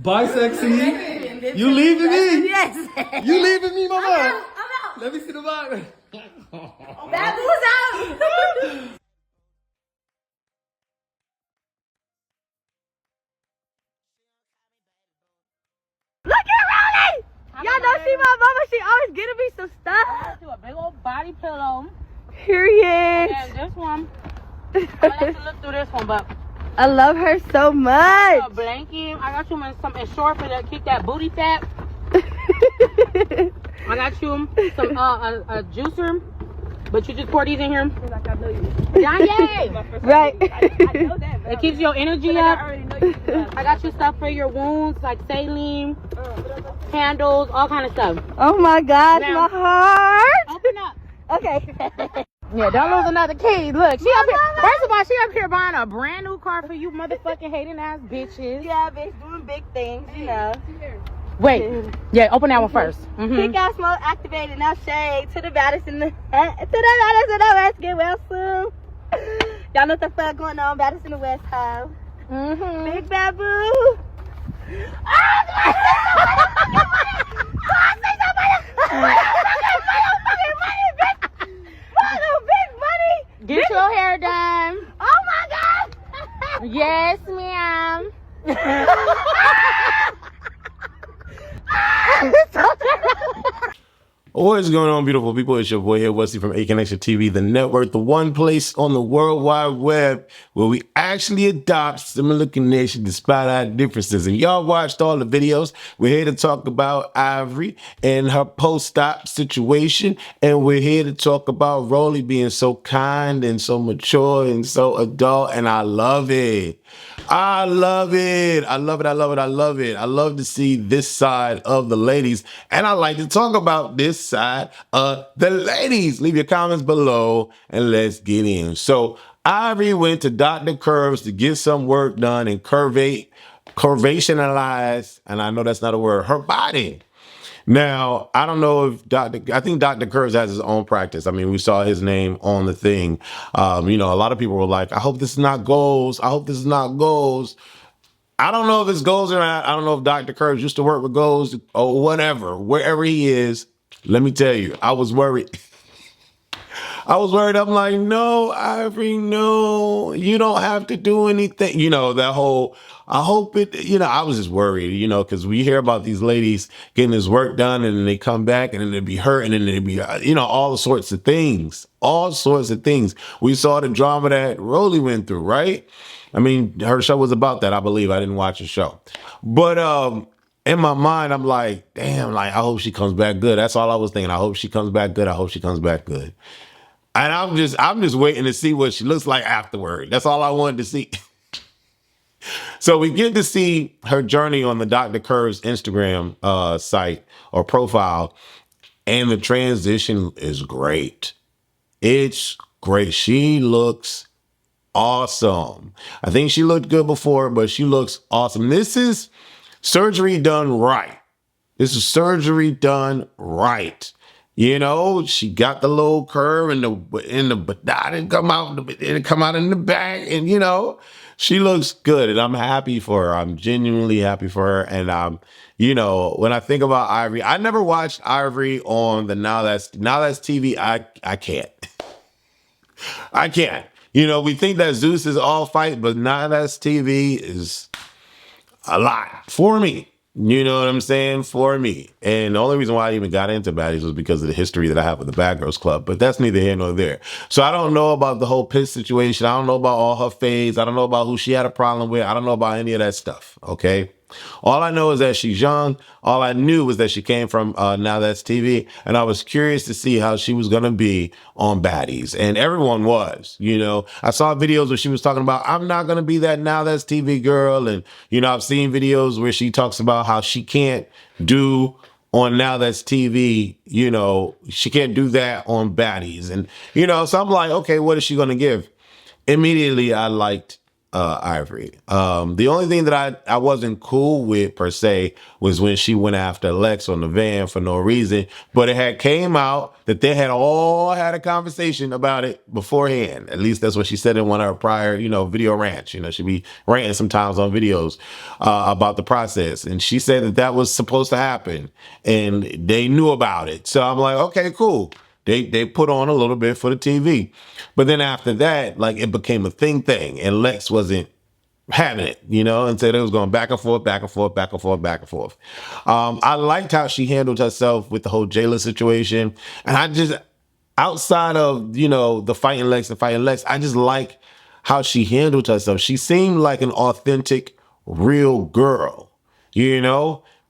Bye, sexy. You leaving me? Yes. You leaving me, mama? I'm out. Let me see the bottle. Babble's out. Look at Rollie! Y'all know she my mama. She always getting me some stuff. Do a big old body pillow. Period. And this one. I like to look through this one, but I love her so much. a blanket. I got you something short for that kick that booty fat. I got you some a juicer, but you just pour these in here. Like I know you. Kanye. Right. I know that. It keeps your energy up. I got you stuff for your wounds like saline, candles, all kind of stuff. Oh my gosh, Now, my heart. Open up. Okay. Yeah, don't lose another key. Look, she up here. First of all, she up here buying a brand new car for you motherfucking hating ass bitches. Yeah, bitch, doing big things, you know. Wait. Yeah, open that one first. Kick out, smoke, activated, now shade to the baddest in the West. Get well soon. Y'all know what the fuck going on, baddest in the West, ho. Big Babu. Oh, Get your hair done. oh my God. Yes, ma'am. What is going on, beautiful people? It's your boy here, Wesley from A Connection TV, the network, the one place on the World Wide Web where we actually adopt similar connections despite our differences. And y'all watched all the videos. We're here to talk about Ivori and her post-op situation. And we're here to talk about Rollie being so kind and so mature and so adult. And I love it. I love it. I love it. I love it. I love it. I love to see this side of the ladies. And I like to talk about this side of the ladies. Leave your comments below and let's get in. So Ivori went to Dr. Curves to get some work done and curvationalize, and I know that's not a word, her body. Now, I don't know if I think Dr. Curves has his own practice. I mean, we saw his name on the thing. You know, a lot of people were like, I hope this is not goals. I hope this is not goals. I don't know if it's goals or not. I don't know if Dr. Curves used to work with goals or whatever. Wherever he is, let me tell you, I was worried. I was worried. I'm like, no, Ivori, no, you don't have to do anything. You know, that whole, I hope it, you know, I was just worried, you know, because we hear about these ladies getting this work done and then they come back and then they be hurt and then they be, you know, all sorts of things, all sorts of things. We saw the drama that Rollie went through, right? I mean, her show was about that, I believe. I didn't watch the show. But in my mind, I'm like, damn, like, I hope she comes back good. That's all I was thinking. I hope she comes back good. I hope she comes back good. And I'm just waiting to see what she looks like afterward. That's all I wanted to see. So we get to see her journey on the Dr. Curves Instagram site or profile. And the transition is great. It's great. She looks awesome. I think she looked good before, but she looks awesome. This is surgery done right. This is surgery done right. You know, she got the little curve and the didn't come out in the back, and you know, she looks good, and I'm happy for her. I'm genuinely happy for her, and you know, when I think about Ivori, I never watched Ivori on the Now That's TV. I can't. I can't. You know, we think that Zeus is all fight, but Now That's TV is a lot for me. You know what I'm saying? For me. And the only reason why I even got into Baddies was because of the history that I have with the Bad Girls Club. But that's neither here nor there. So I don't know about the whole piss situation. I don't know about all her fades. I don't know about who she had a problem with. I don't know about any of that stuff. Okay? All I know is that she's young. All I knew was that she came from Now That's TV. And I was curious to see how she was going to be on Baddies. And everyone was, you know. I saw videos where she was talking about, I'm not going to be that Now That's TV girl. And, you know, I've seen videos where she talks about how she can't do on Now That's TV, you know, she can't do that on Baddies. And, you know, so I'm like, okay, what is she going to give? Immediately, I liked Ivori. The only thing that I wasn't cool with per se was when she went after Lex on the van for no reason. But it had came out that they had all had a conversation about it beforehand. At least that's what she said in one of her prior, video rants. She'd be ranting sometimes on videos about the process. And she said that that was supposed to happen and they knew about it. So I'm like, okay, cool. They put on a little bit for the TV. But then after that, like it became a thing and Lex wasn't having it, and said it was going back and forth, back and forth, back and forth, back and forth. I liked how she handled herself with the whole Jayla situation. And I just, outside of, the fighting Lex, I just like how she handled herself. She seemed like an authentic, real girl,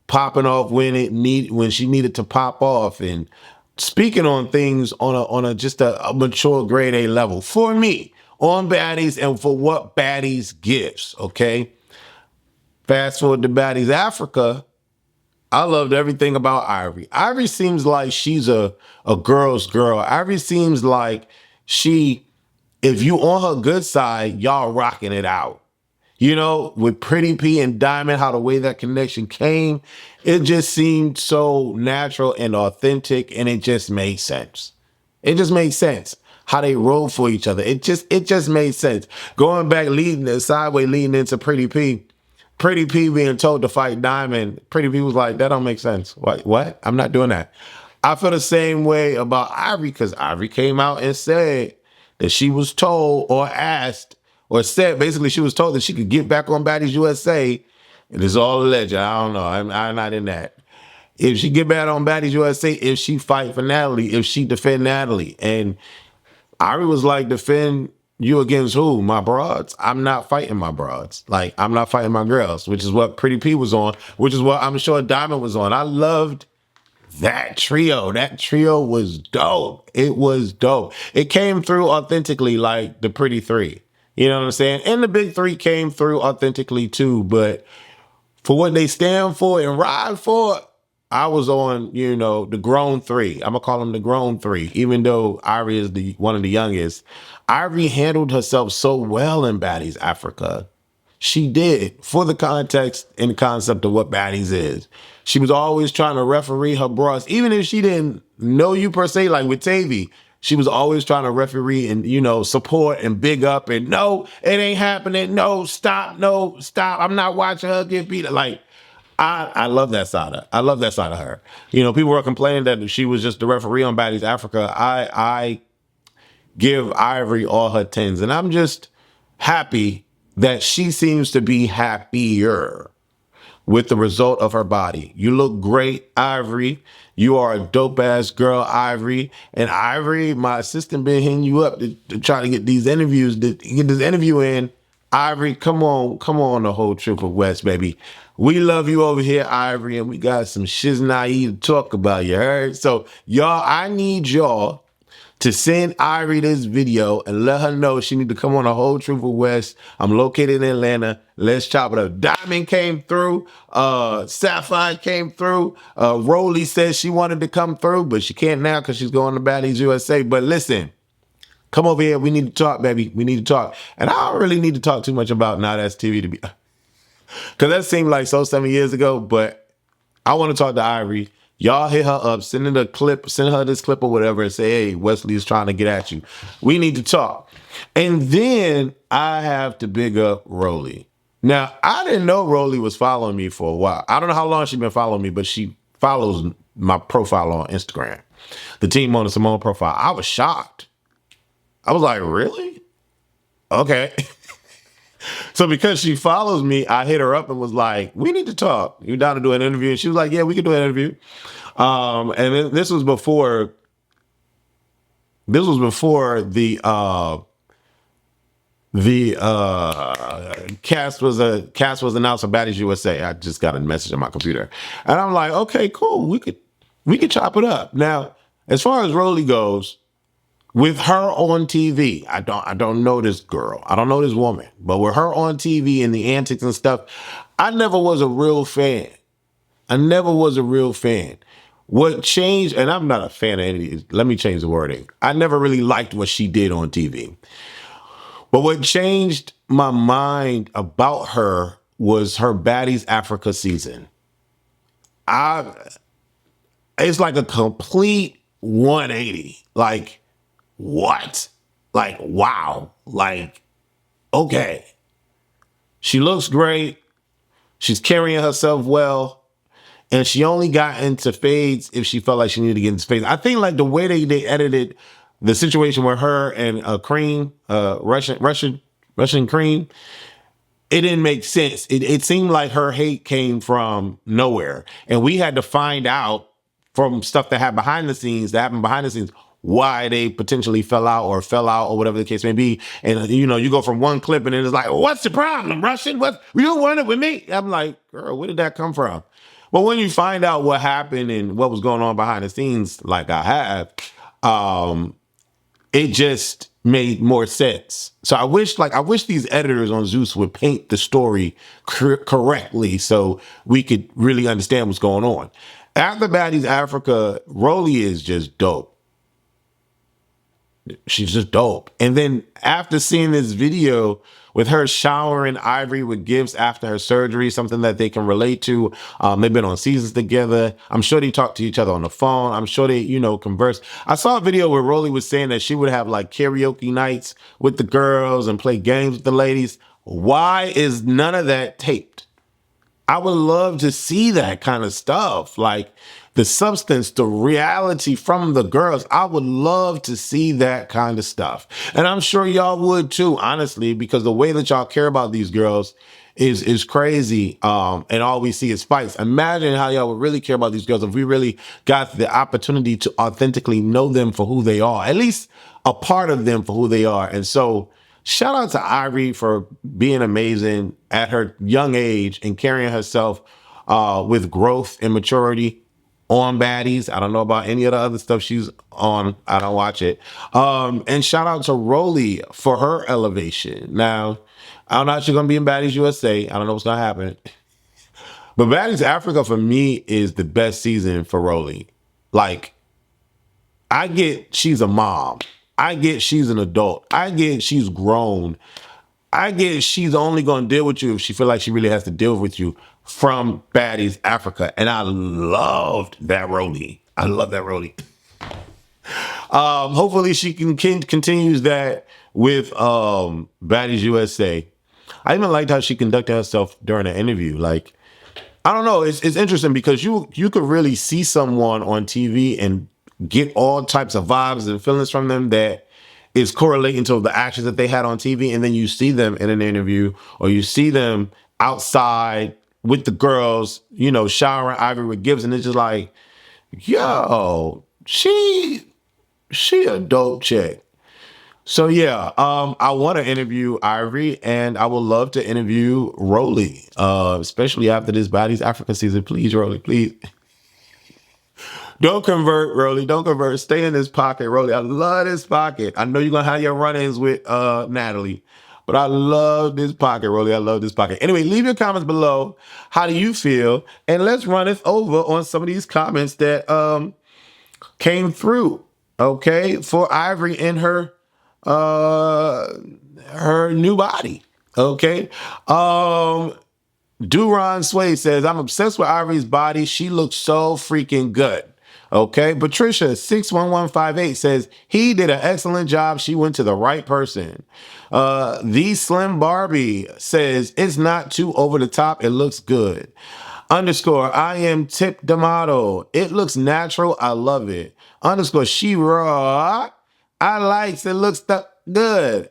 popping off when she needed to pop off and speaking on things on a just a mature grade A level for me on Baddies and for what Baddies gives. Okay. Fast forward to Baddies Africa. I loved everything about Ivori. Ivori seems like she's a girl's girl. Ivori seems like if you on her good side, y'all rocking it out. With Pretty P and Diamond, how the way that connection came, it just seemed so natural and authentic, and it just made sense. It just made sense how they rode for each other. It just made sense. Going back, leading into Pretty P being told to fight Diamond, Pretty P was like, that don't make sense. What? I'm not doing that. I feel the same way about Ivori because Ivori came out and said that she was told or asked or said, basically she was told that she could get back on Baddies USA. It is all alleged. I don't know. I'm not in that. If she get back on Baddies USA, if she fight for Natalie, if she defend Natalie. And Ivori was like, defend you against who? My broads? I'm not fighting my broads. Like, I'm not fighting my girls, which is what Pretty P was on, which is what I'm sure Diamond was on. I loved that trio. That trio was dope. It was dope. It came through authentically like the Pretty Three. You know what I'm saying? And the Big Three came through authentically too. But for what they stand for and ride for, I was on, the grown three. I'm going to call them the grown three, even though Ivori is one of the youngest. Ivori handled herself so well in Baddies Africa. She did, for the context and concept of what Baddies is. She was always trying to referee her bros, even if she didn't know you per se, like with Tavy. She was always trying to referee and, support and big up and no, it ain't happening. No, stop. I'm not watching her get beat. Like, I love that side of I love that side of her. People were complaining that she was just the referee on Baddies Africa. I give Ivori all her tens, and I'm just happy that she seems to be happier with the result of her body. You look great, Ivori. You are a dope-ass girl, Ivori. And Ivori, my assistant been hitting you up to try to get these interviews, to get this interview in. Ivori, come on the whole trip of West, baby. We love you over here, Ivori, and we got some shiznai to talk about, you heard? So, y'all, I need y'all to send Ivori this video and let her know she need to come on a whole Truth of West. I'm located in Atlanta. Let's chop it up. Diamond came through. Sapphire came through. Rollie says she wanted to come through, but she can't now because she's going to Baddies USA. But listen, come over here. We need to talk, baby. We need to talk. And I don't really need to talk too much about Now That's TV to be, because that seemed like 7 years ago. But I want to talk to Ivori. Y'all hit her up, send her this clip or whatever and say, hey, Wesley is trying to get at you. We need to talk. And then I have to big up Rollie. Now, I didn't know Rollie was following me for a while. I don't know how long she's been following me, but she follows my profile on Instagram. The Team on the Simone profile. I was shocked. I was like, really? Okay. So because she follows me, I hit her up and was like, we need to talk. You down to do an interview? And she was like, yeah, we can do an interview. And this was before the cast was announced on Baddies USA. I just got a message on my computer. And I'm like, okay, cool. We could chop it up. Now, as far as Rollie goes, with her on TV, I don't know this girl. I don't know this woman. But with her on TV and the antics and stuff, I never was a real fan. What changed, and I'm not a fan of any, let me change the wording. I never really liked what she did on TV. But what changed my mind about her was her Baddies Africa season. It's like a complete 180. Like, what? Like, wow. Like, okay. She looks great. She's carrying herself well. And she only got into fades if she felt like she needed to get into fades. I think like the way they edited the situation with her and Cream, Russian Cream, it didn't make sense. It seemed like her hate came from nowhere. And we had to find out from stuff that happened behind the scenes, why they potentially fell out or whatever the case may be. And, you know, you go from one clip and it's like, what's the problem, Russian? What, you don't want it with me? I'm like, girl, where did that come from? But when you find out what happened and what was going on behind the scenes, like I have, it just made more sense. So I wish these editors on Zeus would paint the story correctly so we could really understand what's going on. After Baddies Africa, Rollie is just dope. She's just dope. And then after seeing this video with her showering Ivori with gifts after her surgery, something that they can relate to. They've been on seasons together. I'm sure they talk to each other on the phone. I'm sure they, you know, converse. I saw a video where Rollie was saying that she would have like karaoke nights with the girls and play games with the ladies. Why is none of that taped? I would love to see that kind of stuff. Like the substance, the reality from the girls. I would love to see that kind of stuff. And I'm sure y'all would too, honestly, because the way that y'all care about these girls is crazy. And all we see is fights. Imagine how y'all would really care about these girls if we really got the opportunity to authentically know them for who they are, at least a part of them for who they are. And so shout out to Ivori for being amazing at her young age and carrying herself with growth and maturity on Baddies. I don't know about any of the other stuff she's on. I don't watch it. And shout out to Rollie for her elevation. Now, I don't know if she's going to be in Baddies USA. I don't know what's going to happen. But Baddies Africa for me is the best season for Rollie. Like, I get she's a mom. I get she's an adult. I get she's grown. I get she's only going to deal with you if she feel like she really has to deal with you from Baddies Africa. And I loved that Rollie. I love that Rollie. Hopefully she continues that with Baddies USA. I even liked how she conducted herself during the interview. Like, I don't know. It's interesting because you could really see someone on TV and get all types of vibes and feelings from them that is correlating to the actions that they had on TV. And then you see them in an interview or you see them outside with the girls, you know, showering Ivori with gifts. And it's just like, yo, she a dope chick. So yeah, I want to interview Ivori and I would love to interview Rollie, especially after this Baddies Africa season. Please, Rollie, please. Don't convert, Rollie. Don't convert. Stay in this pocket, Rollie. I love this pocket. I know you're going to have your run-ins with Natalie, but I love this pocket, Rollie. I love this pocket. Anyway, leave your comments below. How do you feel? And let's run this over on some of these comments that came through, okay, for Ivori in her new body, okay? Duron Sway says, I'm obsessed with Ivori's body. She looks so freaking good. Okay, Patricia 61158 says he did an excellent job. She went to the right person. The Slim Barbie says it's not too over the top. It looks good. Underscore I am Tip D'Amato. It looks natural. I love it. Underscore she raw. I likes it. Looks good.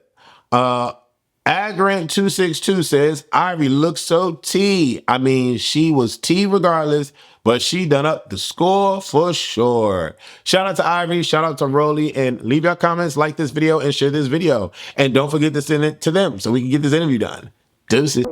Agrant 262 says Ivori looks so T. I mean, she was T regardless, but she done up the score for sure. Shout out to Ivori, shout out to Rollie, and leave your comments, like this video, and share this video. And don't forget to send it to them so we can get this interview done. Deuces.